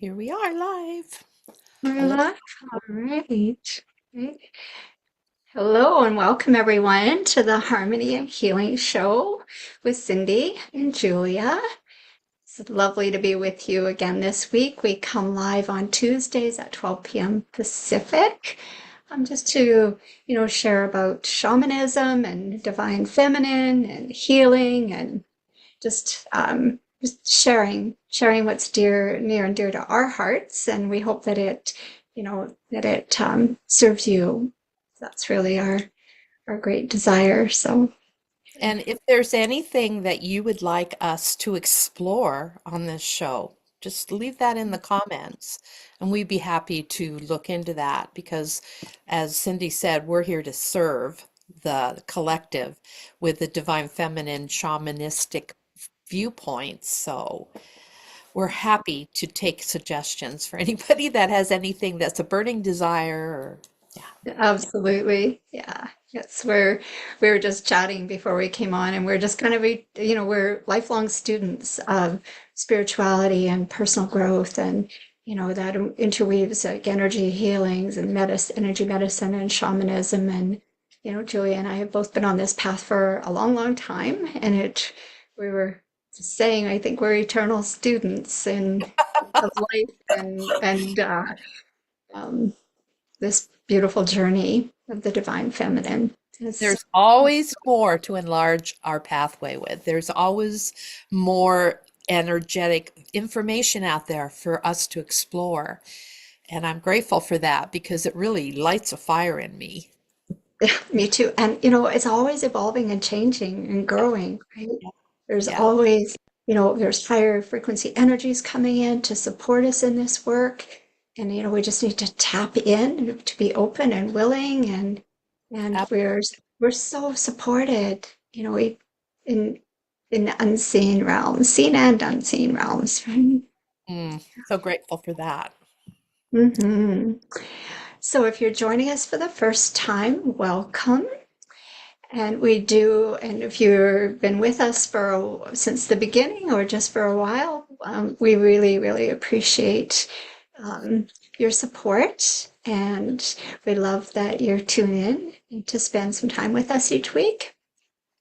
Here we are live. We're Hello. live. All right. Great. Hello and welcome everyone to the Harmony and Healing Show with Cindy and Julia. It's lovely to be with you again this week. We come live on Tuesdays at 12 p.m. Pacific. Just to, share about shamanism and divine feminine and healing and just sharing what's near and dear to our hearts, and we hope that it serves you. That's really our great desire. So And if there's anything that you would like us to explore on this show, just leave that in the comments and we'd be happy to look into that because, as Cindy said, we're here to serve the collective with the divine feminine shamanistic viewpoints. So we're happy to take suggestions for anybody that has anything that's a burning desire or, yeah. absolutely, yeah. Yes, we were just chatting before we came on, and we're just kind of we're lifelong students of spirituality and personal growth, and that interweaves like energy healings and energy medicine and shamanism. And Julia and I have both been on this path for a long, long time, and it we were just saying, I think we're eternal students in of life and um, this beautiful journey of the divine feminine. It's There's always more to enlarge our pathway with. There's always more energetic information out there for us to explore. And I'm grateful for that because it really lights a fire in me. me too. And it's always evolving and changing and growing, right? Yeah. There's Yeah. always, there's higher frequency energies coming in to support us in this work. And we just need to tap in to be open and willing, and Ab- we're so supported, we in in unseen realms, seen and unseen realms, right? so grateful for that. Hmm. So if you're joining us for the first time, welcome. And if you've been with us since the beginning or just for a while, we really, really appreciate um, your support. And we love that you're tuning in to spend some time with us each week.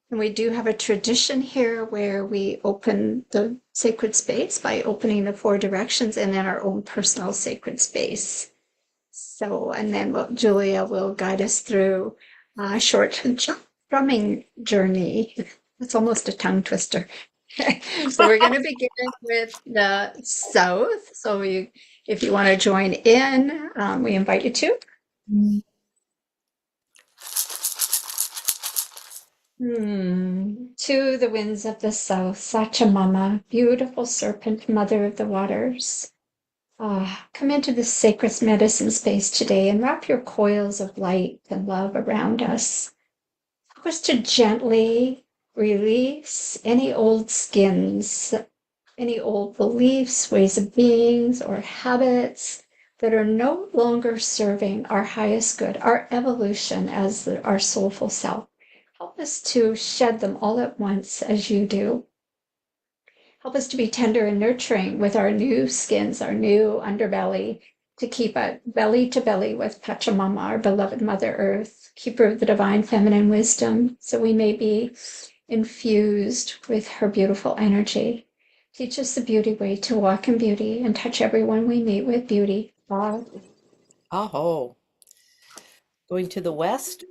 And we do have a tradition here where we open the sacred space by opening the four directions and then our own personal sacred space. So, and then Julia will guide us through a short drumming journey. It's almost a tongue twister. So we're going to begin with the south. If you want to join in, we invite you to. To the winds of the south, Sachamama, beautiful serpent, mother of the waters. Come into this sacred medicine space today and wrap your coils of light and love around us. Help us to gently release any old skins, any old beliefs, ways of beings, or habits that are no longer serving our highest good, our evolution as our soulful self. Help us to shed them all at once as you do. Help us to be tender and nurturing with our new skins, our new underbelly, to keep it belly to belly with Pachamama, our beloved Mother Earth, keeper of the divine feminine wisdom, so we may be infused with her beautiful energy. Teach us the beauty way to walk in beauty and touch everyone we meet with beauty. Ah. Oh, going to the west.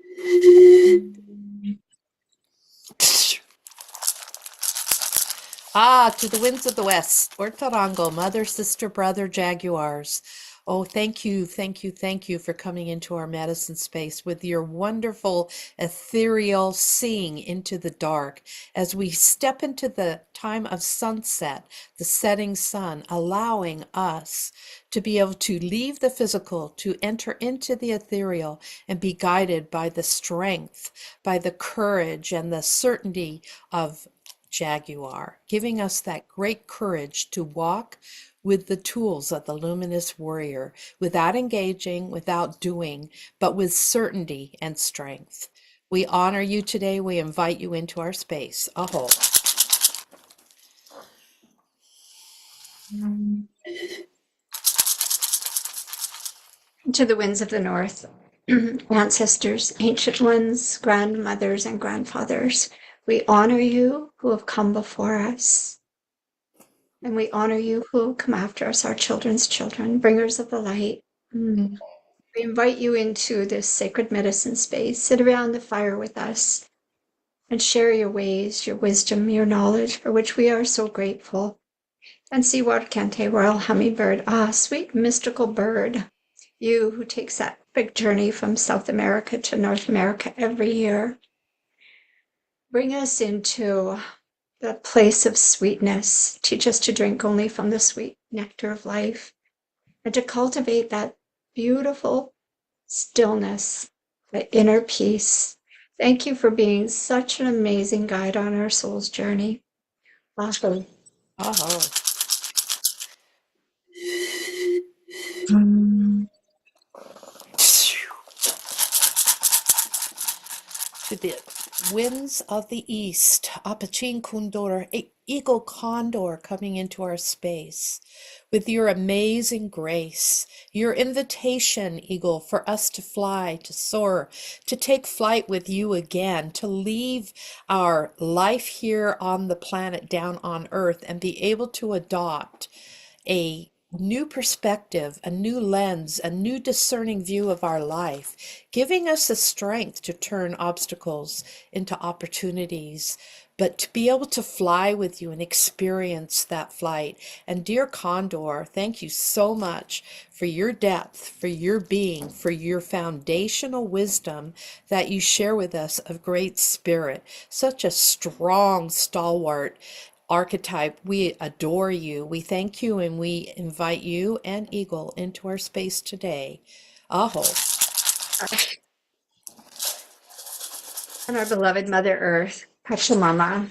Ah, to the winds of the west, Ortorango, mother, sister, brother, jaguars. Oh, thank you, thank you, thank you for coming into our medicine space with your wonderful ethereal seeing into the dark as we step into the time of sunset, the setting sun, allowing us to be able to leave the physical, to enter into the ethereal and be guided by the strength, by the courage and the certainty of Jaguar, giving us that great courage to walk with the tools of the luminous warrior without engaging, without doing, but with certainty and strength. We honor you today. We invite you into our space. Aho. To the winds of the north, ancestors, ancient ones, grandmothers, and grandfathers, we honor you who have come before us. And we honor you who will come after us, our children's children, bringers of the light. We invite you into this sacred medicine space. Sit around the fire with us and share your ways, your wisdom, your knowledge, for which we are so grateful. And see Warkente, royal hummingbird, sweet mystical bird, you who takes that big journey from South America to North America every year. Bring us into the place of sweetness. Teach us to drink only from the sweet nectar of life and to cultivate that beautiful stillness, the inner peace. Thank you for being such an amazing guide on our soul's journey. Awesome. Aho. To the winds of the east, Apachin Kundor, Eagle Condor coming into our space with your amazing grace, your invitation, Eagle, for us to fly, to soar, to take flight with you again, to leave our life here on the planet down on Earth and be able to adopt a new perspective, a new lens, a new discerning view of our life, giving us the strength to turn obstacles into opportunities, but to be able to fly with you and experience that flight. And dear Condor, thank you so much for your depth, for your being, for your foundational wisdom that you share with us of great spirit, such a strong, stalwart archetype. We adore you. We thank you and we invite you and Eagle into our space today. Aho. And our beloved Mother Earth, Pachamama.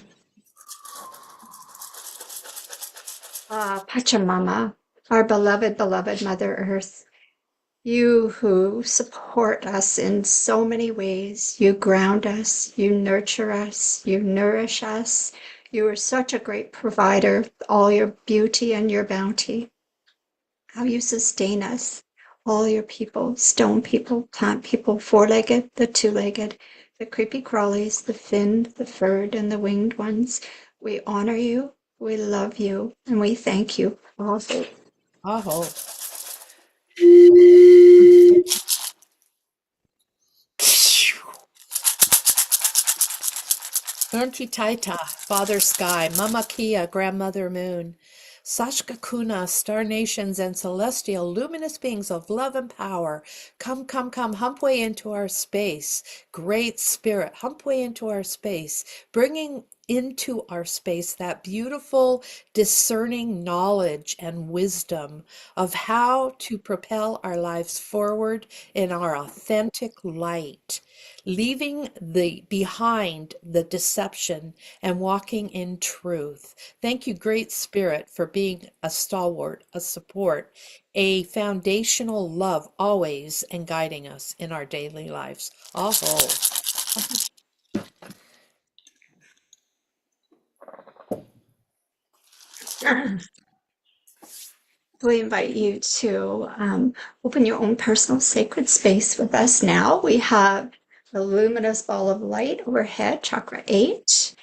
Pachamama, our beloved, beloved Mother Earth. You who support us in so many ways. You ground us, you nurture us, you nourish us. You are such a great provider, all your beauty and your bounty. How you sustain us, all your people, stone people, plant people, four-legged, the two-legged, the creepy crawlies, the finned, the furred, and the winged ones. We honor you, we love you, and we thank you also. Aho. Auntie Taita, Father Sky, Mama Kia, Grandmother Moon, Sashka Kuna, star nations and celestial luminous beings of love and power, come, come, come, hump way into our space. Great Spirit, hump way into our space, bringing into our space that beautiful discerning knowledge and wisdom of how to propel our lives forward in our authentic light, leaving behind the deception and walking in truth. Thank you, Great Spirit, for being a stalwart, a support, a foundational love always and guiding us in our daily lives. Aho. We invite you to open your own personal sacred space with us now. We have the luminous ball of light overhead, chakra 8.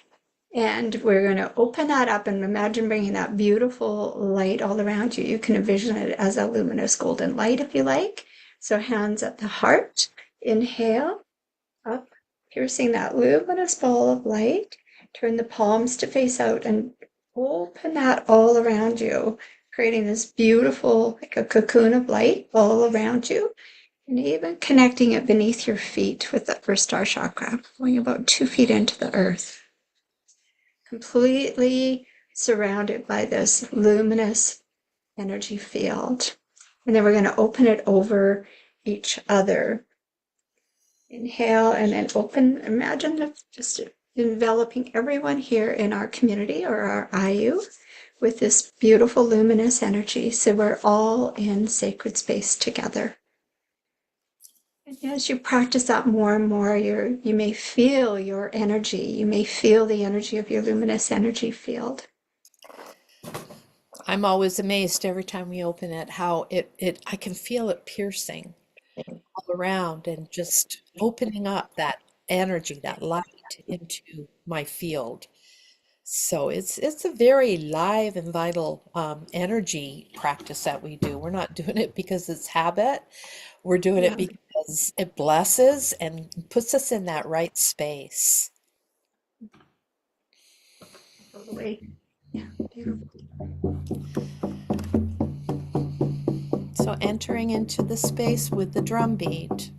And we're going to open that up and imagine bringing that beautiful light all around you. You can envision it as a luminous golden light if you like. So hands at the heart. Inhale, up, piercing that luminous ball of light. Turn the palms to face out and open that all around you, creating this beautiful, like a cocoon of light all around you. And even connecting it beneath your feet with the first star chakra, going about 2 feet into the earth. Completely surrounded by this luminous energy field. And then we're going to open it over each other. Inhale and then open. Imagine just enveloping everyone here in our community or our IU with this beautiful luminous energy. So we're all in sacred space together. And as you practice that more and more, you may feel your energy. You may feel the energy of your luminous energy field. I'm always amazed every time we open it how I can feel it piercing. all around and just opening up that energy, that light into my field. So it's a very live and vital energy practice that we do. We're not doing it because it's habit. We're doing it Yeah, because it blesses and puts us in that right space. totally. Yeah, beautiful. So entering into the space with the drum beat.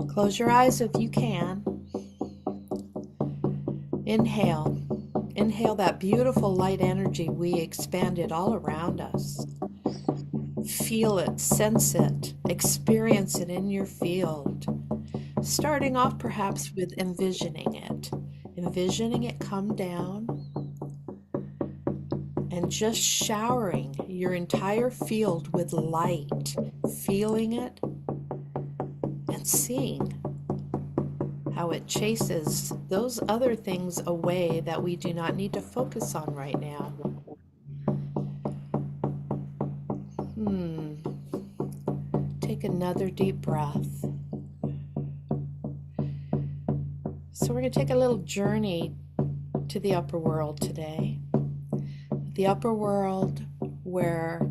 Close your eyes if you can. Inhale. Inhale that beautiful light energy we expanded all around us. Feel it, sense it, experience it in your field. Starting off perhaps with envisioning it. Envisioning it come down and just showering your entire field with light. Feeling it and seeing how it chases those other things away that we do not need to focus on right now. Take another deep breath. So we're going to take a little journey to the upper world today. The upper world where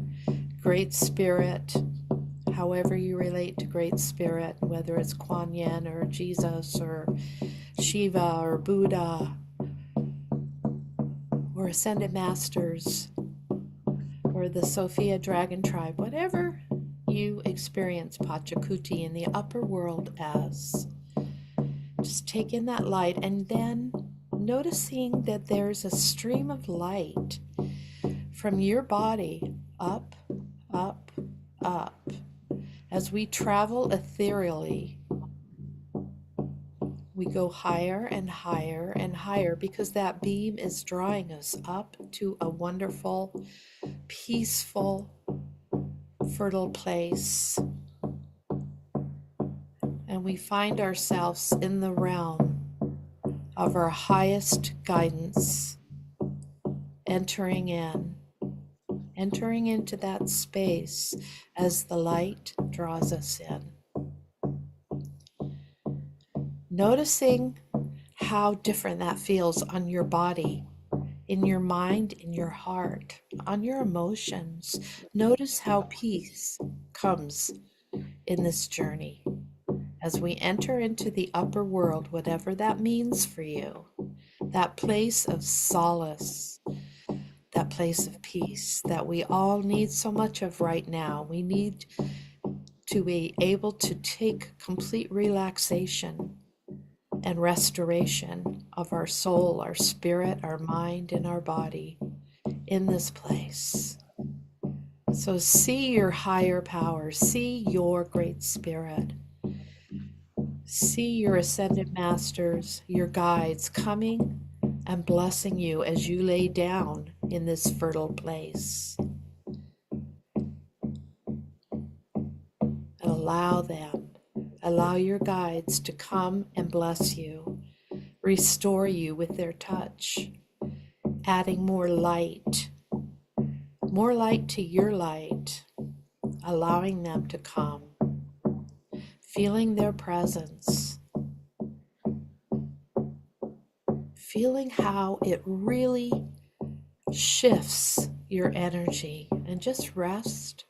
Great Spirit, however you relate to Great Spirit, whether it's Kuan Yin or Jesus or Shiva or Buddha or Ascended Masters or the Sophia Dragon Tribe, whatever you experience Pachacuti in the upper world as. Just take in that light and then noticing that there's a stream of light from your body up, up, up. As we travel ethereally, we go higher and higher and higher because that beam is drawing us up to a wonderful, peaceful, fertile place. And we find ourselves in the realm of our highest guidance, entering into that space as the light draws us in. Noticing how different that feels on your body, in your mind, in your heart, on your emotions. Notice how peace comes in this journey as we enter into the upper world, whatever that means for you, that place of solace, that place of peace that we all need so much of right now. We need to be able to take complete relaxation and restoration of our soul, our spirit, our mind, and our body in this place. So see your higher power, see your Great Spirit, see your Ascended Masters, your guides coming and blessing you as you lay down in this fertile place. And allow your guides to come and bless you, restore you with their touch, adding more light to your light, allowing them to come, feeling their presence, feeling how it really shifts your energy, and just rest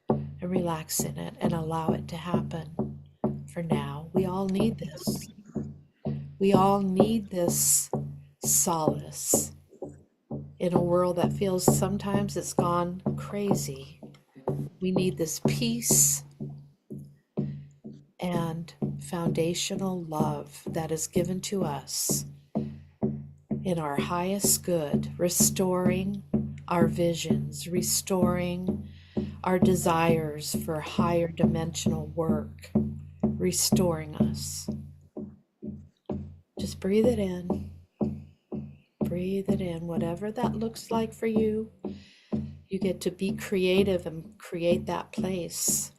and relax in it and allow it to happen. For now, we all need this. We all need this solace in a world that feels sometimes it's gone crazy. We need this peace and foundational love that is given to us in our highest good, restoring our visions, restoring our desires for higher dimensional work, restoring us. Just breathe it in. Breathe it in, whatever that looks like for you. You get to be creative and create that place,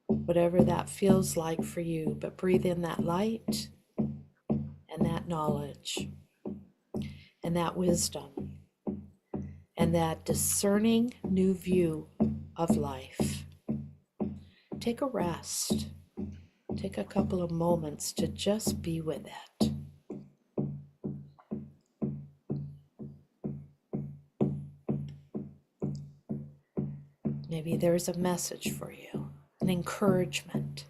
whatever that feels like for you. But breathe in that light and that knowledge and that wisdom and that discerning new view of life. Take a rest. Take a couple of moments to just be with it. Maybe there's a message for you, an encouragement.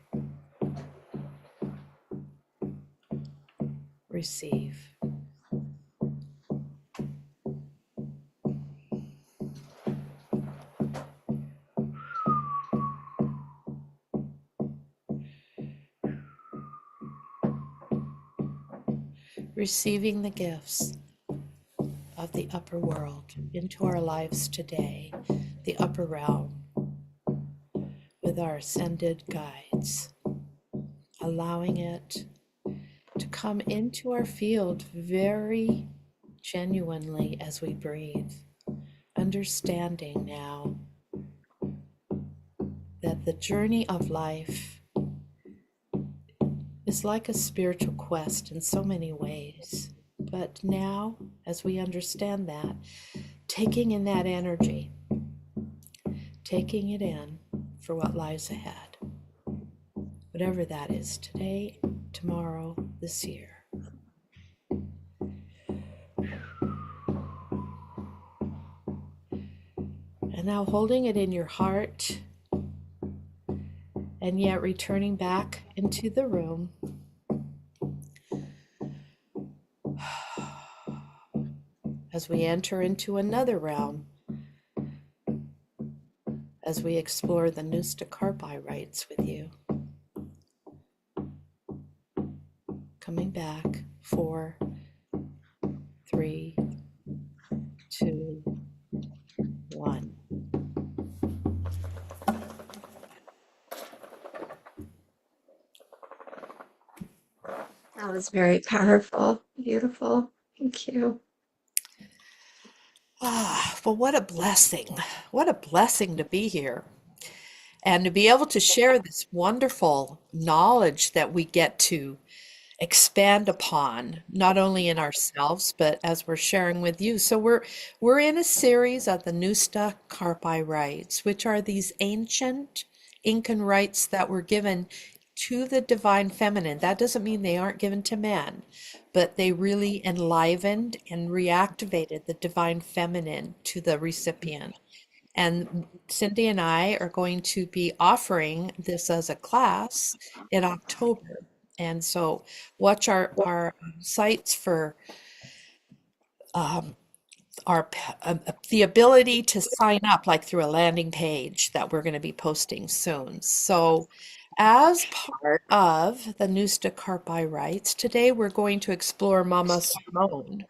Receive. Receiving the gifts of the upper world into our lives today, the upper realm, with our ascended guides, allowing it to come into our field very genuinely as we breathe, understanding now that the journey of life is like a spiritual quest in so many ways. But now, as we understand that, taking in that energy, taking it in for what lies ahead, whatever that is, today, tomorrow, this year. And now holding it in your heart, and yet returning back into the room. As we enter into another realm, as we explore the Nusta Karpai rites with you. Coming back, 4, 3, 2, 1. That was very powerful. Beautiful. Thank you. Well, what a blessing. What a blessing to be here and to be able to share this wonderful knowledge that we get to expand upon, not only in ourselves, but as we're sharing with you. So we're in a series of the Nusta Karpai rites, which are these ancient Incan rites that were given to the divine feminine. That doesn't mean they aren't given to men, but they really enlivened and reactivated the divine feminine to the recipient. And Cindy and I are going to be offering this as a class in October. And so watch our sites for our the ability to sign up, like through a landing page that we're going to be posting soon. So as part of the Nusta Karpai rites, today we're going to explore Mama Simone.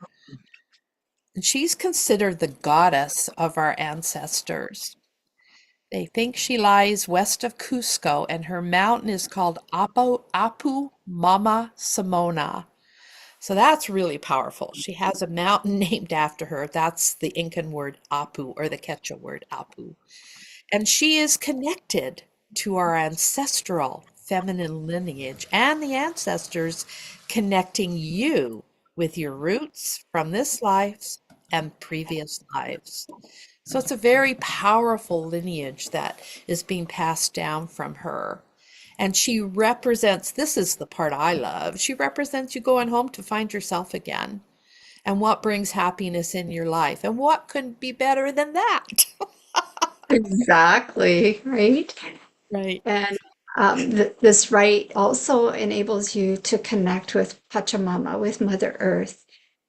And she's considered the goddess of our ancestors. They think she lies west of Cusco, and her mountain is called Apu Mama Simona. So that's really powerful. She has a mountain named after her. That's the Incan word Apu, or the Quechua word Apu. And she is connected to our ancestral feminine lineage and the ancestors connecting you with your roots from this life and previous lives. So it's a very powerful lineage that is being passed down from her. And she represents, this is the part I love, she represents you going home to find yourself again and what brings happiness in your life. And what could be better than that? Exactly, right? Right. And this rite also enables you to connect with Pachamama, with Mother Earth,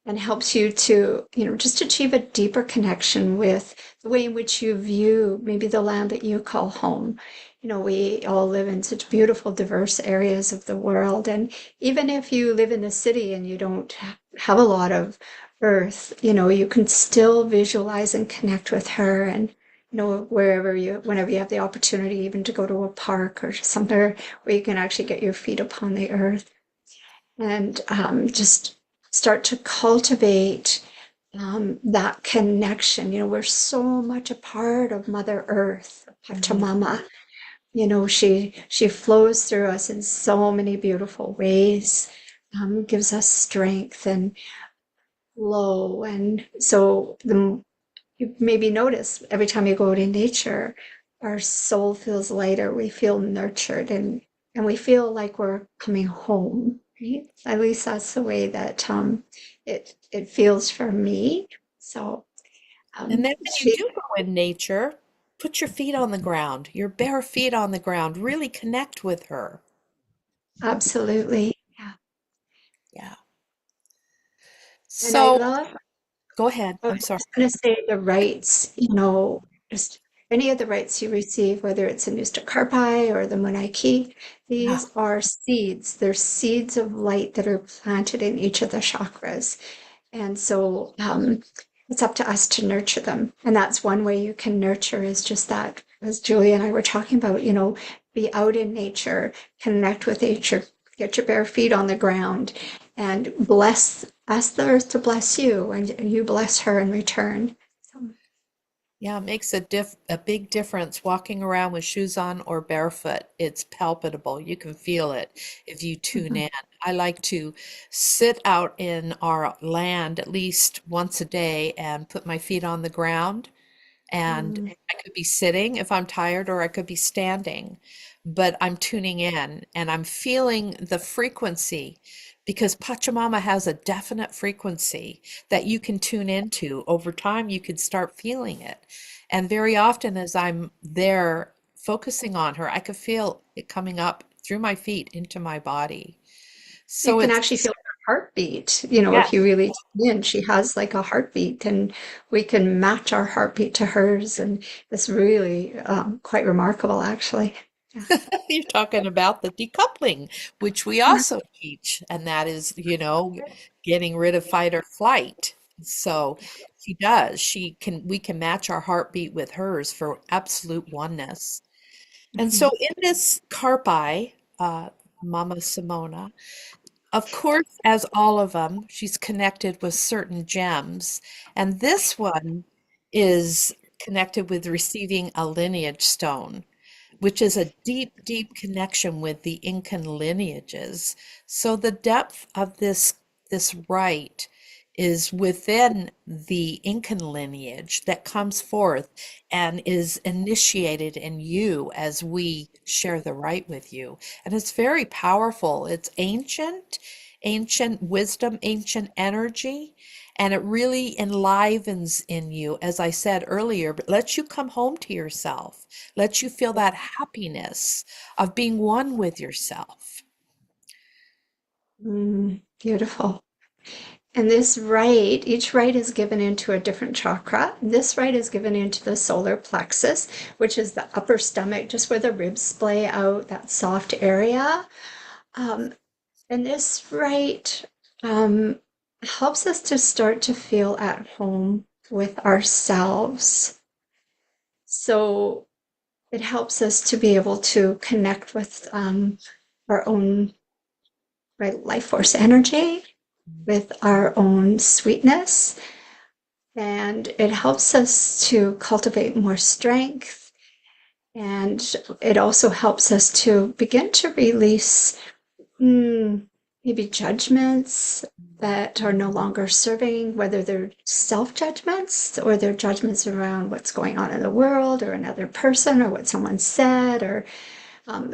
and helps you to, just achieve a deeper connection with the way in which you view maybe the land that you call home. We all live in such beautiful, diverse areas of the world. And even if you live in a city and you don't have a lot of earth, you can still visualize and connect with her. And whenever you have the opportunity, even to go to a park or somewhere where you can actually get your feet upon the earth and just start to cultivate that connection. We're so much a part of Mother Earth, Pachamama. She flows through us in so many beautiful ways, gives us strength and flow. And so you maybe notice every time you go out in nature, our soul feels lighter. We feel nurtured, and and we feel like we're coming home, right? At least that's the way that it feels for me. So And then when you she do go in nature, put your feet on the ground, your bare feet on the ground, really connect with her. absolutely, yeah. Yeah. And I So love go ahead. I I'm was sorry. just going to say the rights, just any of the rights you receive, whether it's a Mr. Karpai or the Munaiki, Yeah. these are seeds. They're seeds of light that are planted in each of the chakras. And so it's up to us to nurture them. And that's one way you can nurture is just that, as Julia and I were talking about, be out in nature, connect with nature, get your bare feet on the ground, and ask the earth to bless you, and you bless her in return. So, Yeah, it makes a big difference walking around with shoes on or barefoot. It's palpable. You can feel it if you tune mhm, in. I like to sit out in our land at least once a day and put my feet on the ground. And mm, I could be sitting if I'm tired, or I could be standing, but I'm tuning in and I'm feeling the frequency because Pachamama has a definite frequency that you can tune into. Over time, you can start feeling it. And very often, as I'm there focusing on her, I could feel it coming up through my feet into my body. you So can it's, actually feel her heartbeat. yeah. If you really tune in, she has like a heartbeat, and we can match our heartbeat to hers. And it's really quite remarkable, actually. Yeah. You're talking about the decoupling, which we also teach, and that is, getting rid of fight or flight. So she does. We can match our heartbeat with hers for absolute oneness. And so Mhm. in this Carpi, Mama Simona, of course, as all of them, she's connected with certain gems. And this one is connected with receiving a lineage stone, which is a deep, deep connection with the Incan lineages. So the depth of this rite is within the Incan lineage that comes forth and is initiated in you as we share the rite with you. And it's very powerful. It's ancient, ancient wisdom, ancient energy, and it really enlivens in you, as I said earlier, but lets you come home to yourself, lets you feel that happiness of being one with yourself. Beautiful. And this right, each right is given into a different chakra. This right is given into the solar plexus, which is the upper stomach, just where the ribs splay out, that soft area. Um, and this right helps us to start to feel at home with ourselves. So it helps us to be able to connect with our own right life force energy, with our own sweetness, and it helps us to cultivate more strength. And it also helps us to begin to release maybe judgments that are no longer serving, whether they're self judgments or they're judgments around what's going on in the world or another person or what someone said. Or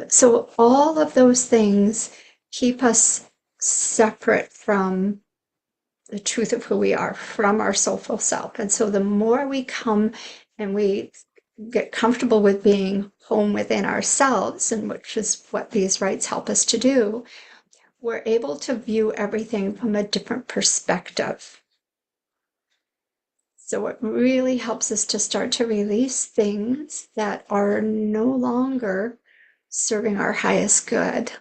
so all of those things keep us separate from the truth of who we are, from our soulful self. And so the more we come and we get comfortable with being home within ourselves, and which is what these rites help us to do, we're able to view everything from a different perspective. So it really helps us to start to release things that are no longer serving our highest good.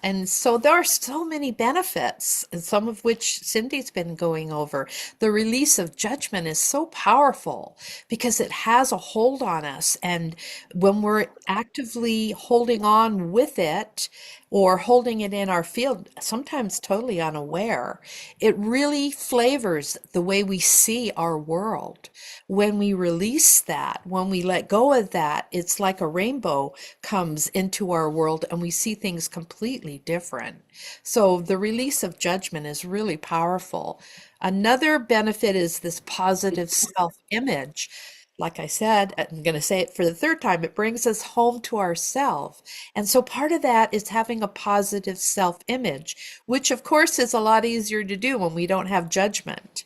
And so there are so many benefits, and some of which Cindy's been going over. The release of judgment is so powerful because it has a hold on us. And when we're actively holding on with it or holding it in our field, sometimes totally unaware, it really flavors the way we see our world. When we release that, when we let go of that, it's like a rainbow comes into our world and we see things completely different. So the release of judgment is really powerful. Another benefit is this positive self-image. like I said, I'm going to say it for the third time, it brings us home to ourselves. And so part of that is having a positive self-image, which of course is a lot easier to do when we don't have judgment.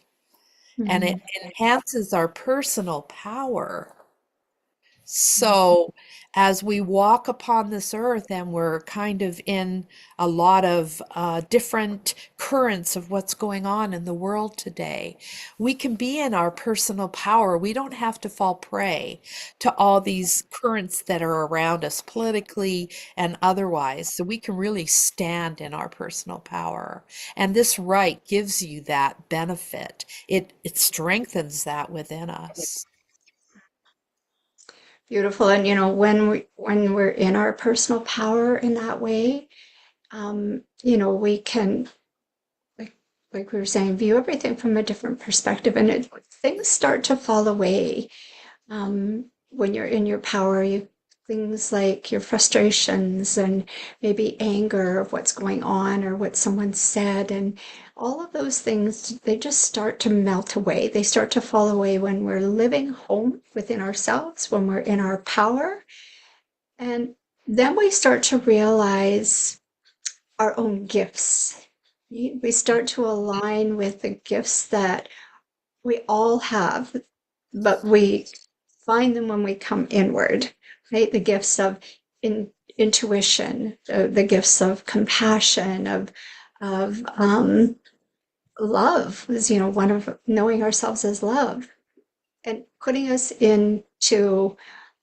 And it Mhm. enhances our personal power. So, as we walk upon this earth and we're kind of in a lot of different currents of what's going on in the world today, we can be in our personal power. We don't have to fall prey to all these currents that are around us politically and otherwise. So, we can really stand in our personal power. And this right gives you that benefit, it strengthens that within us. Beautiful. And when we're in our personal power in that way, we can, like we were saying, view everything from a different perspective, and things start to fall away. When you're in your power, things like your frustrations and maybe anger of what's going on or what someone said, and all of those things, they just start to melt away. They start to fall away when we're living home within ourselves, when we're in our power. And then we start to realize our own gifts. We start to align with the gifts that we all have, but we find them when we come inward, right? The gifts of intuition, the gifts of compassion, of love is, one of knowing ourselves as love, and putting us into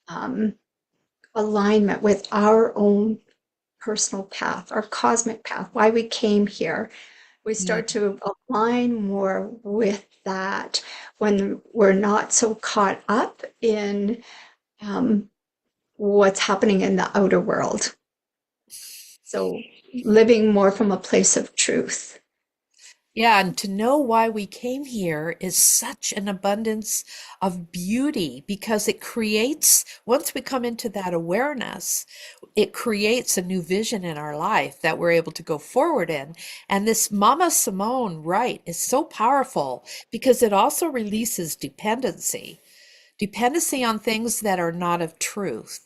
um, alignment with our own personal path, our cosmic path, why we came here. We Yeah. start to align more with that when we're not so caught up in um, what's happening in the outer world. So living more from a place of truth. Yeah, and to know why we came here is such an abundance of beauty because it creates, once we come into that awareness, it creates a new vision in our life that we're able to go forward in. And this Mama Simone right is so powerful because it also releases dependency on things that are not of truth.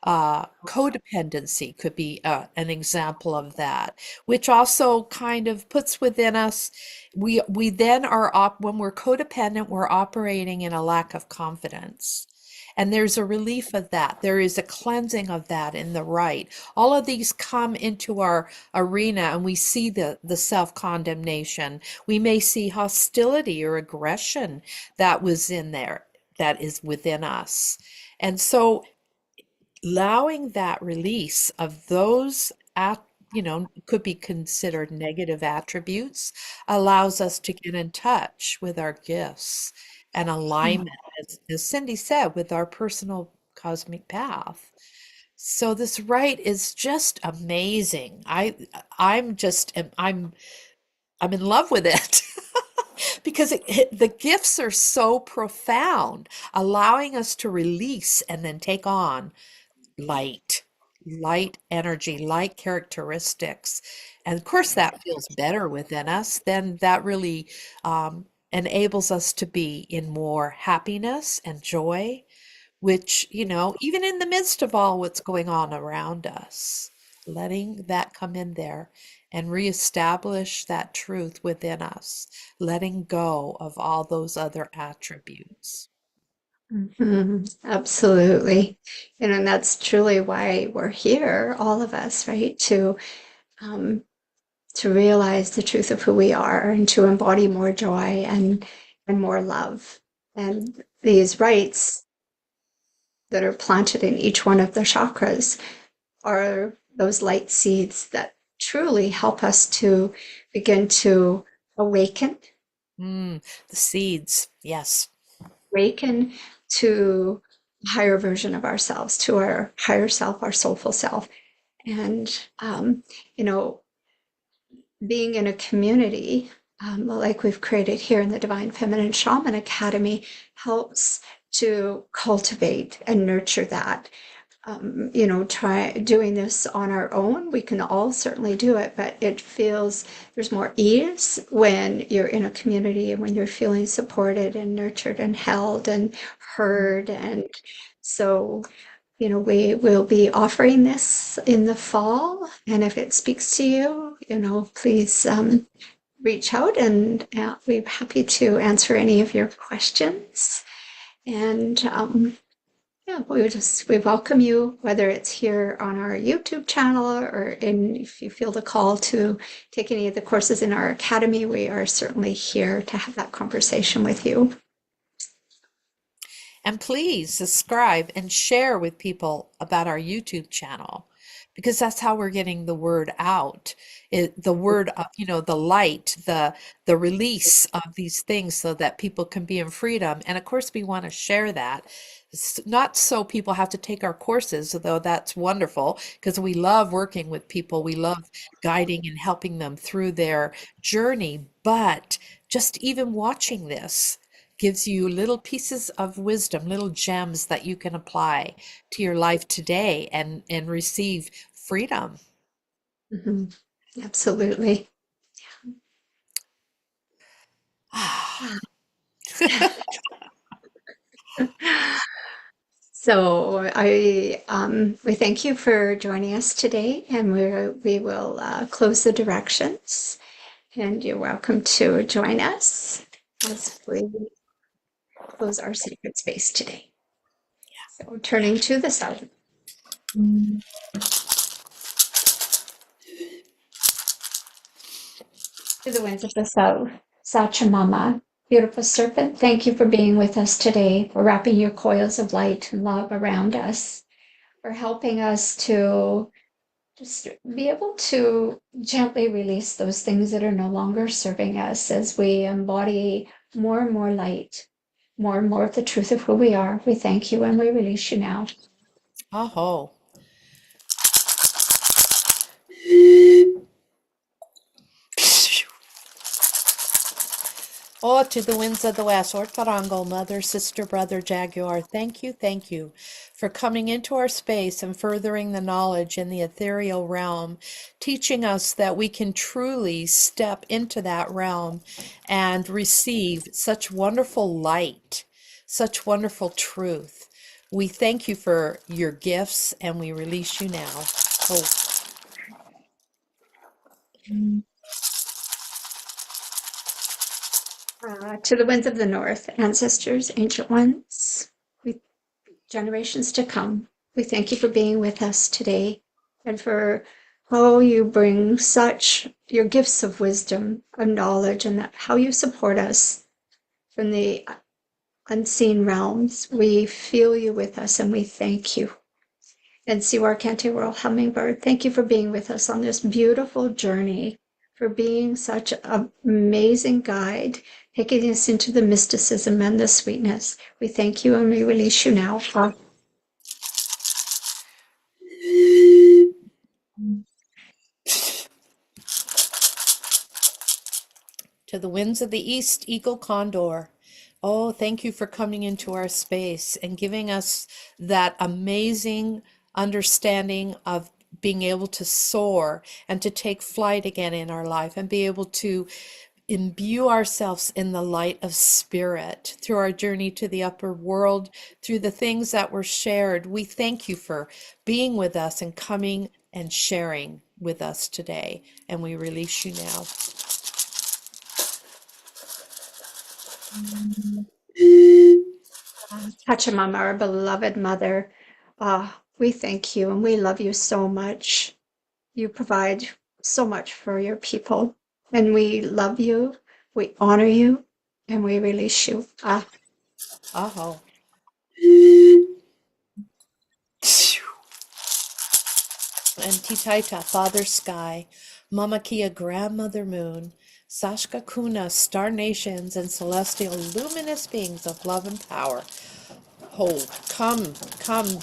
Codependency could be an example of that, which also kind of puts within us. We then when we're codependent, we're operating in a lack of confidence. And there's a relief of that. There is a cleansing of that in the right. All of these come into our arena and we see the self-condemnation. We may see hostility or aggression that was in there, that is within us. And so allowing that release of those at could be considered negative attributes allows us to get in touch with our gifts and alignment, as Cindy said, with our personal cosmic path. So this right is just amazing. I'm in love with it. Because the gifts are so profound, allowing us to release and then take on light, light energy, light characteristics. And of course, that feels better within us. Then that really enables us to be in more happiness and joy, which, even in the midst of all what's going on around us, letting that come in there and reestablish that truth within us, letting go of all those other attributes. Absolutely. And that's truly why we're here, all of us, right? Um, to realize the truth of who we are and to embody more joy and more love. And these rights that are planted in each one of the chakras are those light seeds that truly help us to begin to awaken, The seeds, yes. awaken to a higher version of ourselves, to our higher self, our soulful self. And, you know, being in a community like we've created here in the Divine Feminine Shaman Academy helps to cultivate and nurture that. try doing this on our own. We can all certainly do it, but it feels there's more ease when you're in a community and when you're feeling supported and nurtured and held and heard. And so, we will be offering this in the fall. And if it speaks to you, please reach out and we're happy to answer any of your questions. And yeah, we welcome you, whether it's here on our YouTube channel or if you feel the call to take any of the courses in our academy, we are certainly here to have that conversation with you. And please subscribe and share with people about our YouTube channel, because that's how we're getting the word out. The word of, the light, the release of these things so that people can be in freedom. And of course, we want to share that. Not so people have to take our courses, though that's wonderful, because we love working with people. We love guiding and helping them through their journey. But just even watching this gives you little pieces of wisdom, little gems that you can apply to your life today and receive freedom. Mhm. Absolutely. So we thank you for joining us today, and we will close the directions, and you're welcome to join us as we close our sacred space today. So turning to the south. To the winds of the south, Sachamama, beautiful serpent, thank you for being with us today, for wrapping your coils of light and love around us, for helping us to just be able to gently release those things that are no longer serving us as we embody more and more light, more and more of the truth of who we are. We thank you and we release you now. Aho. Oh, to the winds of the west, Ortarango, mother, sister, brother, jaguar, thank you for coming into our space and furthering the knowledge in the ethereal realm, teaching us that we can truly step into that realm and receive such wonderful light, such wonderful truth. We thank you for your gifts and we release you now. Oh. To the winds of the north, ancestors, ancient ones, generations to come, we thank you for being with us today and for how you bring such your gifts of wisdom and knowledge and how you support us from the unseen realms. We feel you with us and we thank you. And Siwar Kante World Hummingbird, thank you for being with us on this beautiful journey, for being such an amazing guide, taking us into the mysticism and the sweetness. We thank you and we release you now. To the winds of the east, eagle condor. Oh, thank you for coming into our space and giving us that amazing understanding of being able to soar and to take flight again in our life and be able to imbue ourselves in the light of spirit through our journey to the upper world, through the things that were shared. We thank you for being with us and coming and sharing with us today. And we release you now. Pachamama, our beloved mother, we thank you and we love you so much. You provide so much for your people, and we love you, we honor you, and we release you. Aho. And Titaita, Father Sky, Mama Kia, Grandmother Moon, Sashka Kuna, Star Nations, and celestial luminous beings of love and power. Oh, come,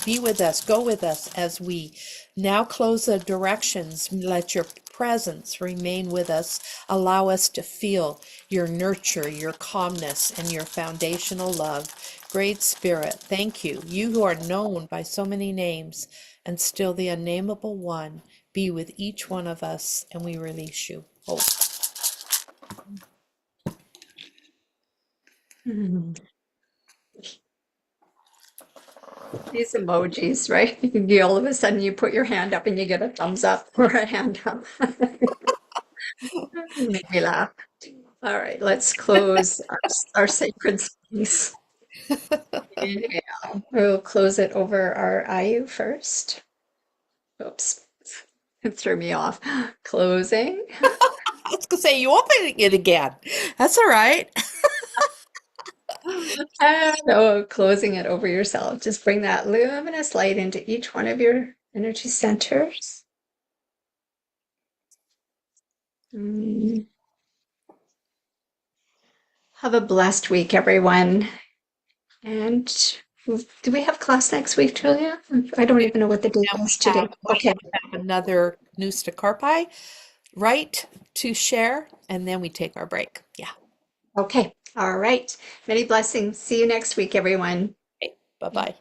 be with us, go with us as we now close the directions. Let your presence remain with us. Allow us to feel your nurture, your calmness, and your foundational love. Great Spirit, thank you. You who are known by so many names and still the unnameable one, be with each one of us, and we release you. Oh, Hmm. These emojis, right? You all of a sudden you put your hand up and you get a thumbs up or a hand up. Make me laugh. All right, let's close our sacred space. Inhale. We'll close it over our IU first. Oops, it threw me off. Closing. I was gonna say you opening it again. That's all right. And closing it over yourself. Just bring that luminous light into each one of your energy centers. Mm. Have a blessed week, everyone. And do we have class next week, Julia? I don't even know what the date And is today. Okay. we have another Nusta Carpi, right, to share, and then we take our break. Yeah. Okay. All right. Many blessings. See you next week, everyone. Okay. Bye-bye.